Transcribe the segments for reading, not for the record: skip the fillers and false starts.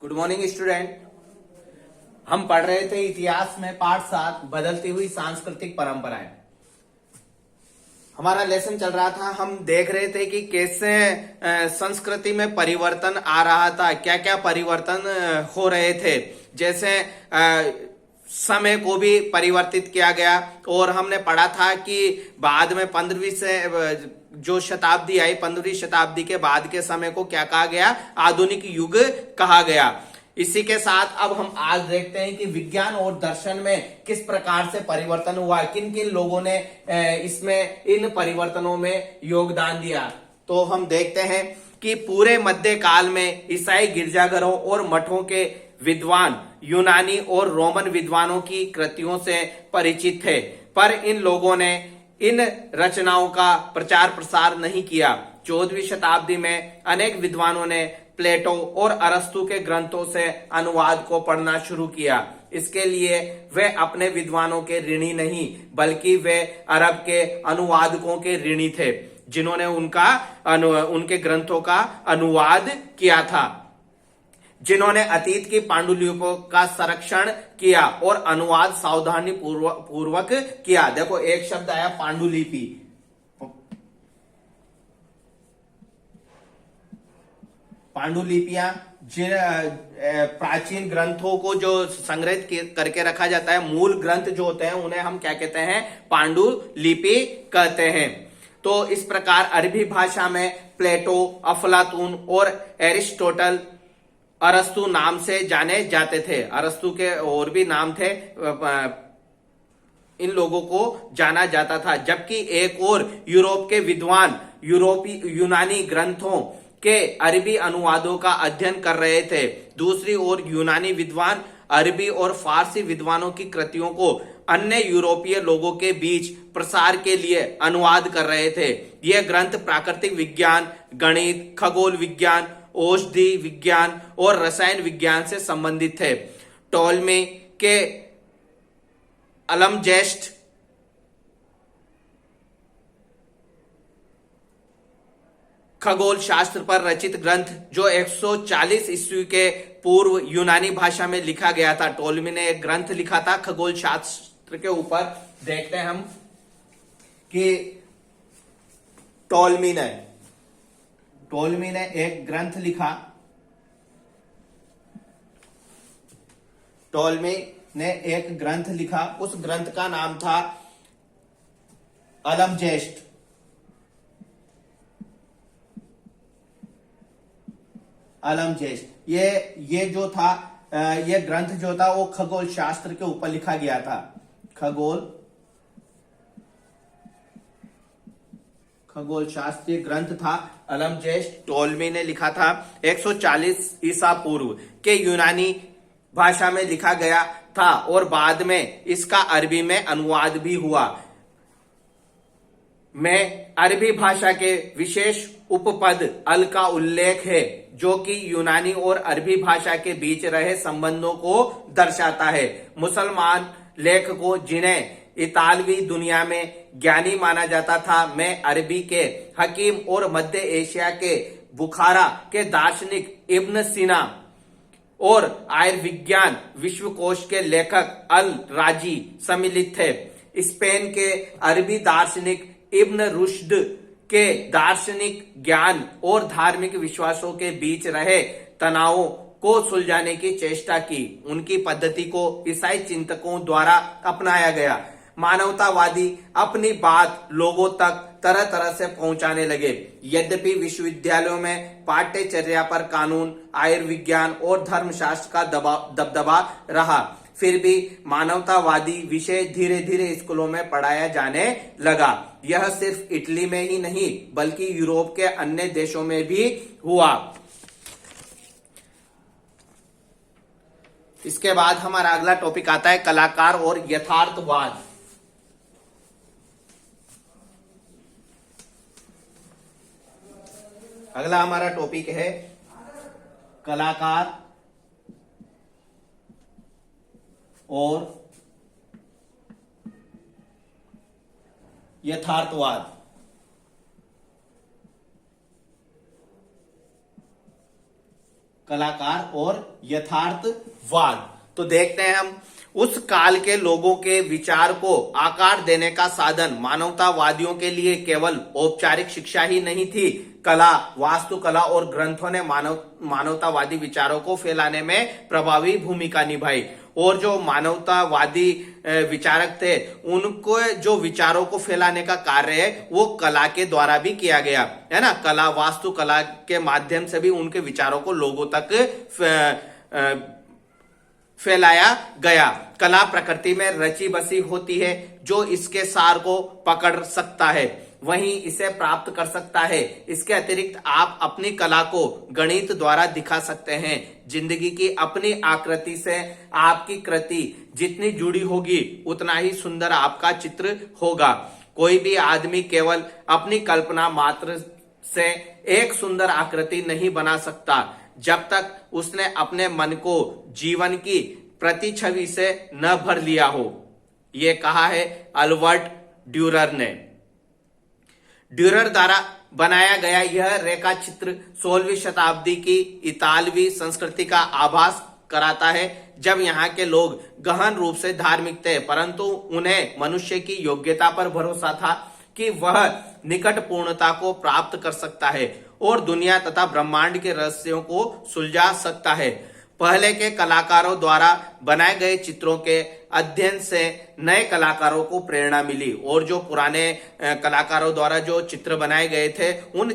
Good morning student. हम पढ़ रहे थे इतिहास में पाठ 7 बदलती हुई सांस्कृतिक परंपराएं। हमारा लेसन चल रहा था। हम देख रहे थे कि कैसे संस्कृति में परिवर्तन आ रहा था, क्या क्या परिवर्तन हो रहे थे। जैसे समय को भी परिवर्तित किया गया। और हमने पढ़ा था कि बाद में 15वीं से जो शताब्दी आई, 15वीं शताब्दी के बाद के समय को क्या कहा गया? आधुनिक युग कहा गया। इसी के साथ अब हम आज देखते हैं कि विज्ञान और दर्शन में किस प्रकार से परिवर्तन हुआ, किन किन लोगों ने इसमें इन परिवर्तनों में योगदान दिया। तो हम देखते हैं कि पूरे मध्य काल में ईसाई गिरजाघरों और मठों के विद्वान यूनानी और रोमन विद्वानों की कृतियों से परिचित थे, पर इन लोगों ने इन रचनाओं का प्रचार प्रसार नहीं किया। 14वीं शताब्दी में अनेक विद्वानों ने प्लेटो और अरस्तु के ग्रंथों से अनुवाद को पढ़ना शुरू किया। इसके लिए वे अपने विद्वानों के ऋणी नहीं, बल्कि वे अरब के अनुवादकों के ऋणी थे, जिन्होंने उनके ग्रंथों का अनुवाद किया था, जिन्होंने अतीत की पांडुलिपियों का संरक्षण किया और अनुवाद सावधानी पूर्वक किया। देखो एक शब्द आया पांडुलिपि। पांडुलिपियां जिन प्राचीन ग्रंथों को जो संग्रहित करके रखा जाता है, मूल ग्रंथ जो होते हैं उन्हें हम क्या कहते हैं? पांडुलिपि कहते हैं। तो इस प्रकार अरबी भाषा में प्लेटो, अफलातून और एरिस्टोटल अरस्तु नाम से जाने जाते थे। अरस्तु के और भी नाम थे, इन लोगों को जाना जाता था। जबकि एक और यूरोप के विद्वान यूनानी ग्रंथों के अरबी अनुवादों का अध्ययन कर रहे थे। दूसरी ओर यूनानी विद्वान अरबी और फारसी विद्वानों की कृतियों को अन्य यूरोपीय लोगों के बीच प्रसार के लिए अनुवाद कर रहे थे। यह ग्रंथ प्राकृतिक विज्ञान, गणित, खगोल विज्ञान, औषधि विज्ञान और रसायन विज्ञान से संबंधित थे। टोलमी के अलमजेस्ट खगोल शास्त्र पर रचित ग्रंथ, जो 140 ईस्वी के पूर्व यूनानी भाषा में लिखा गया था। टोलमी ने एक ग्रंथ लिखा था खगोल शास्त्र के ऊपर। देखते हैं हम कि टोलमी ने एक ग्रंथ लिखा। टोलमी ने एक ग्रंथ लिखा, उस ग्रंथ का नाम था अलमजेस्ट। ये जो था, ये ग्रंथ जो था वो खगोल शास्त्र के ऊपर लिखा गया था। खगोल शास्त्रीय ग्रंथ था अलमजेस्ट, टोलमी ने लिखा था। 140 ईसा पूर्व के यूनानी भाषा में लिखा गया था और बाद में इसका अरबी में अनुवाद भी हुआ। में अरबी भाषा के विशेष उपपद अल का उल्लेख है, जो कि यूनानी और अरबी भाषा के बीच रहे संबंधों को दर्शाता है। मुसलमान लेखकों, जिन्हें इतालवी दुनिया में ज्ञानी माना जाता था, में अरबी के हकीम और मध्य एशिया के बुखारा के दार्शनिक इब्न सीना और आयुर्विज्ञान विश्वकोश के लेखक अल राजी सम्मिलित थे। स्पेन के अरबी दार्शनिक इब्न रुश्द के दार्शनिक ज्ञान और धार्मिक विश्वासों के बीच रहे तनावों को सुलझाने की चेष्टा की। उनकी पद्धति को ईसाई चिंतकों द्वारा अपनाया गया। मानवतावादी अपनी बात लोगों तक तरह तरह से पहुंचाने लगे। यद्यपि विश्वविद्यालयों में पाठ्यचर्या पर कानून, आयुर्विज्ञान और धर्मशास्त्र का दबदबा रहा, फिर भी मानवतावादी विषय धीरे धीरे स्कूलों में पढ़ाया जाने लगा। यह सिर्फ इटली में ही नहीं, बल्कि यूरोप के अन्य देशों में भी हुआ। इसके बाद हमारा अगला टॉपिक आता है कलाकार और यथार्थवाद। अगला हमारा टॉपिक है कलाकार और यथार्थवाद। कलाकार और यथार्थवाद। तो देखते हैं हम उस काल के लोगों के विचार को आकार देने का साधन मानवतावादियों के लिए केवल औपचारिक शिक्षा ही नहीं थी। कला, वास्तुकला और ग्रंथों ने मानवतावादी विचारों को फैलाने में प्रभावी भूमिका निभाई। और जो मानवतावादी विचारक थे, उनको जो विचारों को फैलाने का कार्य है वो कला के द्वारा भी किया गया है ना। कला, वास्तुकला के माध्यम से भी उनके विचारों को लोगों तक फैलाया गया। कला प्रकृति में रची बसी होती है, जो इसके सार को पकड़ सकता है वहीं इसे प्राप्त कर सकता है। इसके अतिरिक्त आप अपनी कला को गणित द्वारा दिखा सकते हैं। जिंदगी की अपनी आकृति से आपकी कृति जितनी जुड़ी होगी उतना ही सुंदर आपका चित्र होगा। कोई भी आदमी केवल अपनी कल्पना मात्र से एक सुंदर आकृति नहीं बना सकता जब तक उसने अपने मन को जीवन की प्रतिछवि से न भर लिया हो। यह कहा है अल्बर्ट ड्यूरर ने। ड्यूरर द्वारा बनाया गया यह रेखा चित्र 16वीं शताब्दी की इतालवी संस्कृति का आभास कराता है, जब यहाँ के लोग गहन रूप से धार्मिक थे, परंतु उन्हें मनुष्य की योग्यता पर भरोसा था कि वह निकट पूर्णता को प्राप्त कर सकता है और दुनिया तथा ब्रह्मांड के रहस्यों को सुलझा सकता है। पहले के कलाकारों द्वारा बनाए गए चित्रों के अध्ययन से नए कलाकारों को प्रेरणा मिली और जो पुराने कलाकारों द्वारा जो चित्र बनाए गए थे उन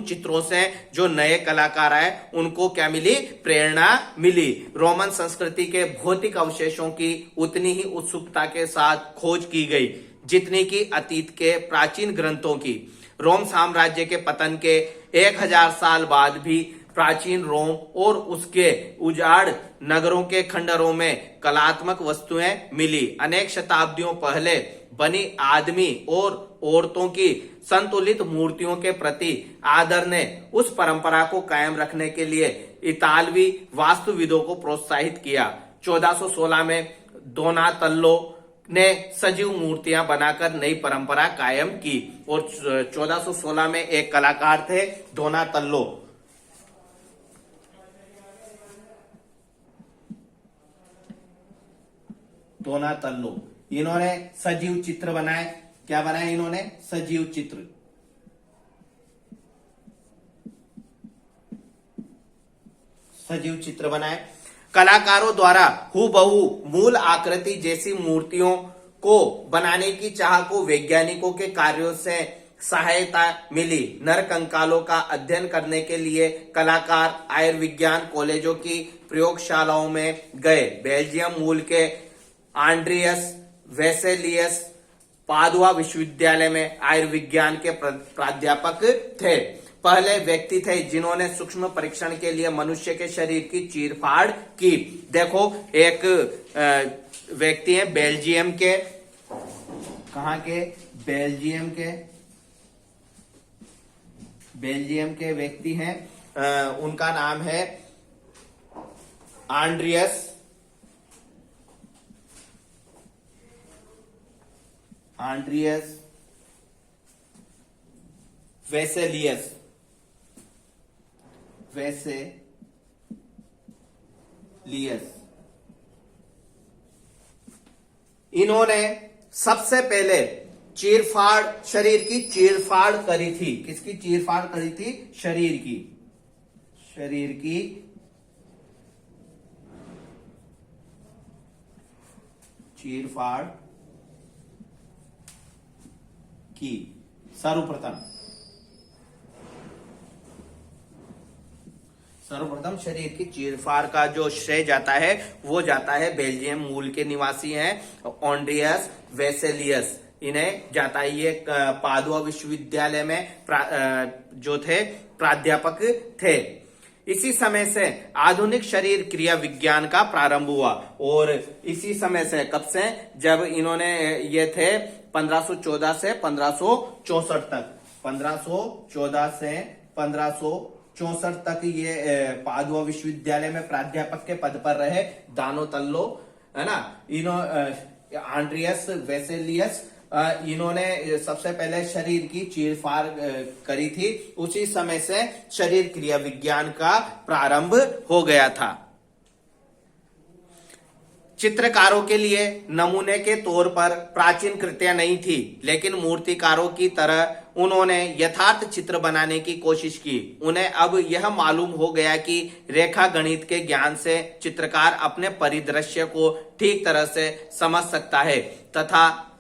चित्रों से जो नए कलाकार आए उनको क्या मिली? प्रेरणा मिली। रोमन संस्कृति के भौतिक अवशेषों की उतनी ही उत्सुकता के साथ खोज की गई जितनी की अतीत के प्राचीन ग्रंथों की। रोम साम्राज्य के पतन के 1000 साल बाद भी प्राचीन रोम और उसके उजाड़ नगरों के खंडरों में कलात्मक वस्तुएं मिली। अनेक शताब्दियों पहले बनी आदमी और औरतों की संतुलित मूर्तियों के प्रति आदर ने उस परंपरा को कायम रखने के लिए इतालवी वास्तुविदों को प्रोत्साहित किया। 1416 में दोनातल्लो ने सजीव मूर्तियां बनाकर नई परंपरा कायम की। और 1416 में एक कलाकार थे दोनातल्लो। दोनातल्लो, इन्होंने सजीव चित्र बनाए। क्या बनाए इन्होंने? सजीव चित्र। सजीव चित्र बनाए। कलाकारों द्वारा हूबहू मूल आकृति जैसी मूर्तियों को बनाने की चाह को वैज्ञानिकों के कार्यों से सहायता मिली। नर कंकालों का अध्ययन करने के लिए कलाकार आयुर्विज्ञान कॉलेजों की प्रयोगशालाओं में गए। बेल्जियम मूल के आंड्रियस वेसेलियस पादुआ विश्वविद्यालय में आयुर्विज्ञान के प्राध्यापक थे। पहले व्यक्ति थे जिन्होंने सूक्ष्म परीक्षण के लिए मनुष्य के शरीर की चीरफाड़ की। देखो, एक व्यक्ति है बेल्जियम के, कहां के? बेल्जियम के व्यक्ति हैं। उनका नाम है आंड्रियस वेसेलियस। इन्होंने सबसे पहले शरीर की चीरफाड़ करी थी। किसकी चीरफाड़ करी थी? शरीर की चीरफाड़ की सर्वप्रथम शरीर की चीरफाड़ का जो श्रेय जाता है वो जाता है बेल्जियम मूल के निवासी हैं आंड्रियस वेसेलियस। इन्हें जाता है। ये पादुआ विश्वविद्यालय में जो थे प्राध्यापक थे। इसी समय से आधुनिक शरीर क्रिया विज्ञान का प्रारंभ हुआ। और इसी समय से, कब से? जब इन्होंने ये थे 1514 से 1564 तक। 1514 से 1564 तक ये पादुआ विश्वविद्यालय में प्राध्यापक के पद पर रहे। दोनातल्लो, है ना, आंड्रियस वेसेलियस इन्होंने सबसे पहले शरीर की चीरफाड़ करी थी, उसी समय से शरीर क्रिया विज्ञान का प्रारंभ हो गया था। चित्रकारों के लिए नमूने के तौर पर प्राचीन कृतियां नहीं थी, लेकिन मूर्तिकारों की तरह उन्होंने यथार्थ चित्र बनाने की कोशिश की। उन्हें अब यह मालूम हो गया कि रेखा गणित के ज्ञान से चित्रकार अपने परिदृश्य को ठीक तरह से समझ सकता है तथा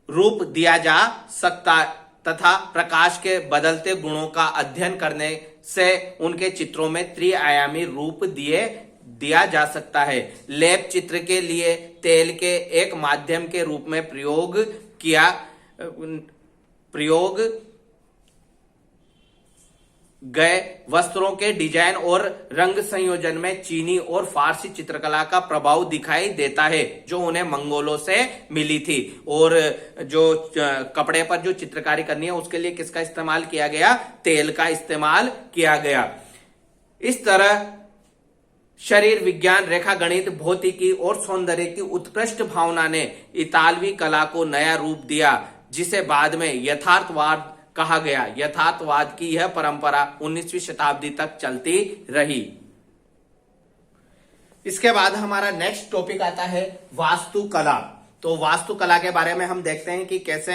रूप दिया जा सकता तथा प्रकाश के बदलते गुणों का अध्ययन करने से उनके चित्रों में त्रिआयामी रूप दिया जा सकता है। लेप चित्र के लिए तेल के एक माध्यम के रूप में प्रयोग गए वस्त्रों के डिजाइन और रंग संयोजन में चीनी और फारसी चित्रकला का प्रभाव दिखाई देता है, जो उन्हें मंगोलों से मिली थी। और जो कपड़े पर जो चित्रकारी करनी है उसके लिए किसका इस्तेमाल किया गया? तेल का इस्तेमाल किया गया। इस तरह शरीर विज्ञान, रेखा गणित, भौतिकी और सौंदर्य की उत्कृष्ट भावना ने इतालवी कला को नया रूप दिया, जिसे बाद में यथार्थवाद कहा गया। यथार्थवाद की यह परंपरा 19वीं शताब्दी तक चलती रही। इसके बाद हमारा नेक्स्ट टॉपिक आता है वास्तुकला। तो वास्तुकला के बारे में हम देखते हैं कि कैसे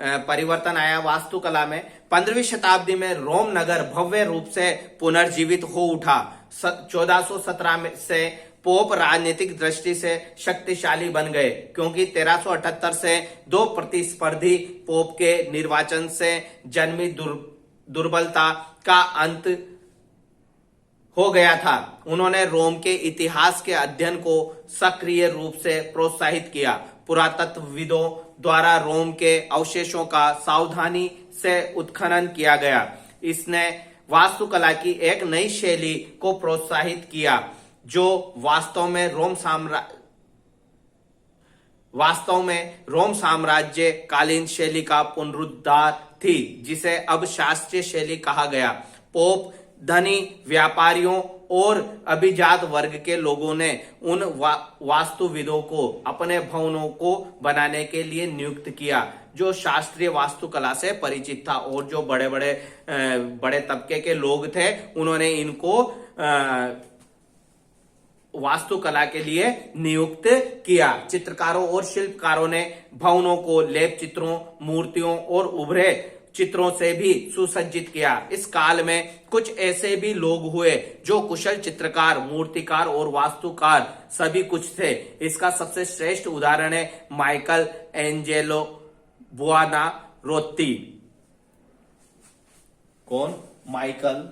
परिवर्तन आया वास्तुकला में। 15वीं शताब्दी में रोम नगर भव्य रूप से पुनर्जीवित हो उठा। 1417 से पोप राजनीतिक दृष्टि से शक्तिशाली बन गए, क्योंकि 1378 से दो प्रतिस्पर्धी पोप के निर्वाचन से जन्मी दुर्बलता का अंत हो गया था। उन्होंने रोम के इतिहास के अध्ययन को सक्रिय रूप से प्रोत्साहित किया। पुरातत्वविदों द्वारा रोम के अवशेषों का सावधानी से उत्खनन किया गया। इसने वास्तुकला की एक नई शैली को प्रोत्साहित किया, जो वास्तव में रोम साम्राज्य कालीन शैली का पुनरुद्धार थी, जिसे अब शास्त्रीय शैली कहा गया। पोप, धनी व्यापारियों और अभिजात वर्ग के लोगों ने उन वास्तुविदों को अपने भवनों को बनाने के लिए नियुक्त किया, जो शास्त्रीय वास्तुकला से परिचित था। और जो बड़े तबके के लोग थे, उन्होंने इनको वास्तुकला के लिए नियुक्त किया। चित्रकारों और शिल्पकारों ने भवनों को लेप चित्रों, मूर्तियों और उभरे चित्रों से भी सुसज्जित किया। इस काल में कुछ ऐसे भी लोग हुए जो कुशल चित्रकार, मूर्तिकार और वास्तुकार सभी कुछ थे। इसका सबसे श्रेष्ठ उदाहरण है माइकल एंजेलो बुआनारोत्ती। कौन? Michael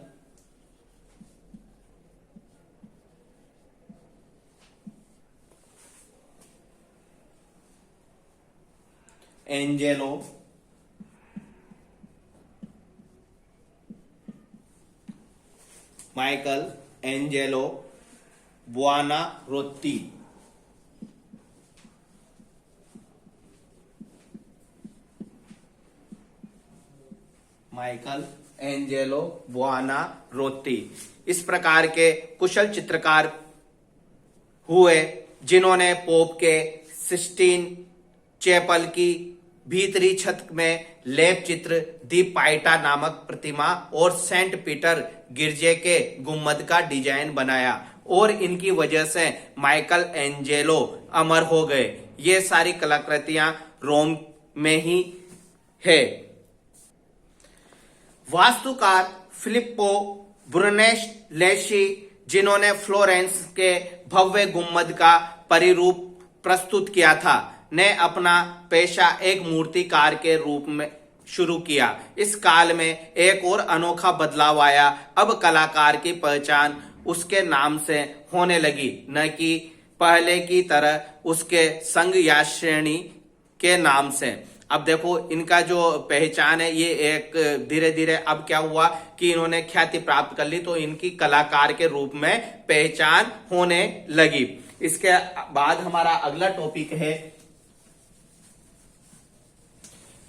Angelo Buonarroti. Michelangelo Buonarroti इस प्रकार के कुशल चित्रकार हुए, जिन्होंने पोप के सिस्टीन चैपल की भीतरी छत में लेप चित्र, दी पाइटा नामक प्रतिमा और सेंट पीटर गिरजे के गुम्बद का डिजाइन बनाया, और इनकी वजह से माइकल एंजेलो अमर हो गए। ये सारी कलाकृतियां रोम में ही है। वास्तुकार फिलिप्पो ब्रुनेलेस्ची, जिन्होंने फ्लोरेंस के भव्य गुम्बद का परिरूप प्रस्तुत किया था, ने अपना पेशा एक मूर्तिकार के रूप में शुरू किया। इस काल में एक और अनोखा बदलाव आया। अब कलाकार की पहचान उसके नाम से होने लगी, न कि पहले की तरह उसके संघ या श्रेणी के नाम से। अब देखो, इनका जो पहचान है ये एक धीरे धीरे अब क्या हुआ कि इन्होंने ख्याति प्राप्त कर ली, तो इनकी कलाकार के रूप में पहचान होने लगी। इसके बाद हमारा अगला टॉपिक है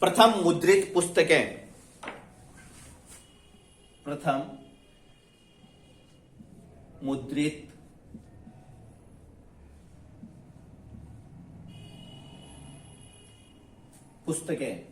प्रथम मुद्रित पुस्तकें। प्रथम मुद्रित पुस्तकें,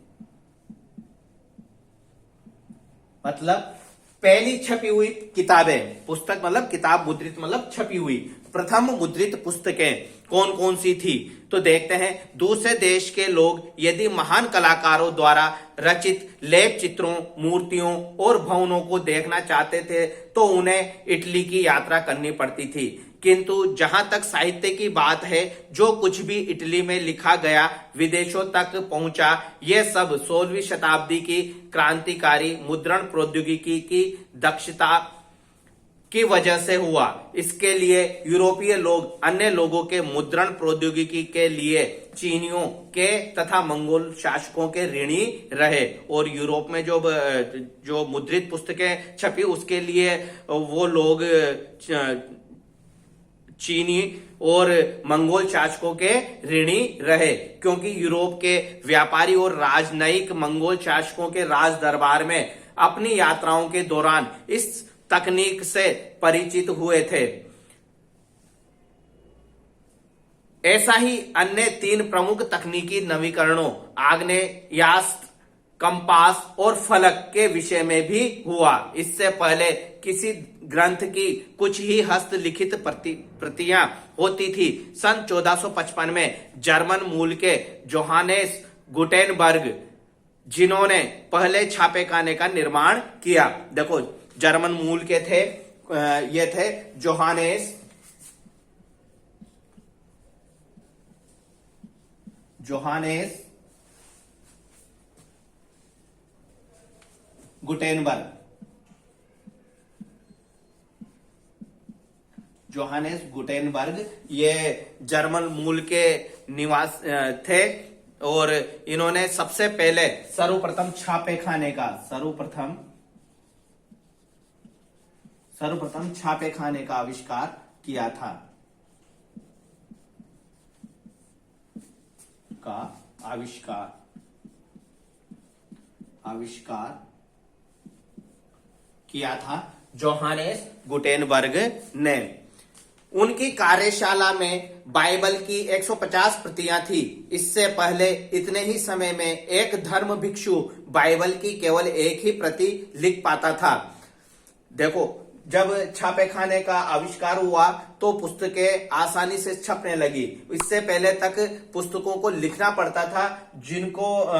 मतलब पहली छपी हुई किताबें, पुस्तक मतलब किताब, मुद्रित मतलब छपी हुई, प्रथम मुद्रित पुस्तकें कौन कौन सी थी? तो देखते हैं। दूसरे देश के लोग यदि महान कलाकारों द्वारा रचित लेप चित्रों, मूर्तियों और भवनों को देखना चाहते थे तो उन्हें इटली की यात्रा करनी पड़ती थी। किंतु जहां तक साहित्य की बात है, जो कुछ भी इटली में लिखा गया विदेशों तक पहुंचा, यह सब 16वीं शताब्दी की क्रांतिकारी मुद्रण प्रौद्योगिकी की दक्षता की वजह से हुआ। इसके लिए यूरोपीय लोग अन्य लोगों के मुद्रण प्रौद्योगिकी के लिए चीनियों के तथा मंगोल शासकों के ऋणी रहे, और यूरोप में जो मुद्रित पुस्तकें छपी उसके लिए वो लोग चीनी और मंगोल शासकों के ऋणी रहे, क्योंकि यूरोप के व्यापारी और राजनयिक मंगोल शासकों के राज दरबार में अपनी यात्राओं के दौरान इस तकनीक से परिचित हुए थे। ऐसा ही अन्य 3 प्रमुख तकनीकी नवीकरणों आग्नेयास्त्र, कंपास और फलक के विषय में भी हुआ। इससे पहले किसी ग्रंथ की कुछ ही हस्तलिखित प्रतियां होती थी। सन 1455 में जर्मन मूल के जोहानेस गुटेनबर्ग, जिन्होंने पहले छापेखाने का निर्माण किया, देखो जर्मन मूल के थे, ये थे जोहानेस गुटेनबर्ग, ये जर्मन मूल के निवास थे, और इन्होंने सबसे पहले सर्वप्रथम छापेखाने का आविष्कार किया था। जोहानेस गुटेनबर्ग ने। उनकी कार्यशाला में बाइबल की 150 प्रतियां थी। इससे पहले इतने ही समय में एक धर्म भिक्षु बाइबल की केवल एक ही प्रति लिख पाता था। देखो, जब छापेखाने का आविष्कार हुआ तो पुस्तकें आसानी से छपने लगी। इससे पहले तक पुस्तकों को लिखना पड़ता था, जिनको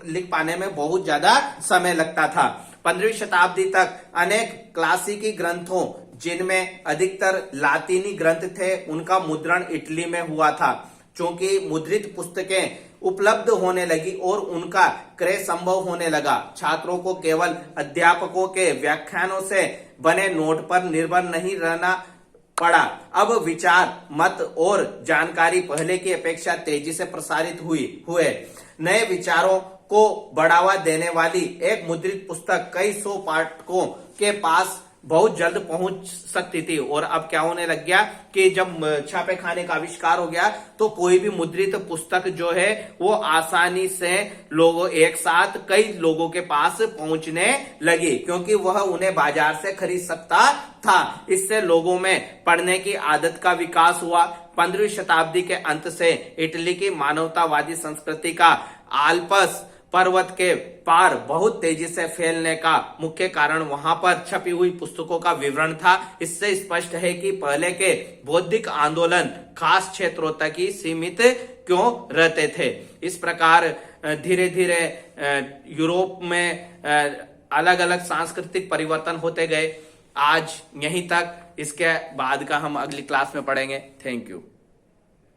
लिख पाने में बहुत ज्यादा समय लगता था। 15वीं शताब्दी तक अनेक क्लासिकी ग्रंथों, जिनमें अधिकतर लातीनी ग्रंथ थे, उनका मुद्रण इटली में हुआ था। क्योंकि मुद्रित पुस्तकें उपलब्ध होने लगी और उनका क्रय संभव होने लगा, छात्रों को केवल अध्यापकों के व्याख्यानों से बने नोट पर निर्भर नहीं रहना पड़ा। अब विचार, मत और जानकारी पहले की अपेक्षा तेजी से प्रसारित हुए। नए विचारों को बढ़ावा देने वाली एक मुद्रित पुस्तक कई 100 पाठकों के पास बहुत जल्द पहुंच सकती थी। और अब क्या होने लग गया कि जब छापेखाने का आविष्कार हो गया तो कोई भी मुद्रित पुस्तक जो है वो आसानी से लोगों एक साथ कई लोगों के पास पहुंचने लगी, क्योंकि वह उन्हें बाजार से खरीद सकता था। इससे लोगों में पढ़ने की आदत का विकास हुआ। 15वीं शताब्दी के अंत से इटली की मानवतावादी संस्कृति का आल्प्स पर्वत के पार बहुत तेजी से फैलने का मुख्य कारण वहां पर छपी हुई पुस्तकों का विवरण था। इससे स्पष्ट है कि पहले के बौद्धिक आंदोलन खास क्षेत्रों तक ही सीमित क्यों रहते थे। इस प्रकार धीरे धीरे यूरोप में अलग अलग सांस्कृतिक परिवर्तन होते गए। आज यहीं तक, इसके बाद का हम अगली क्लास में पढ़ेंगे। Thank you.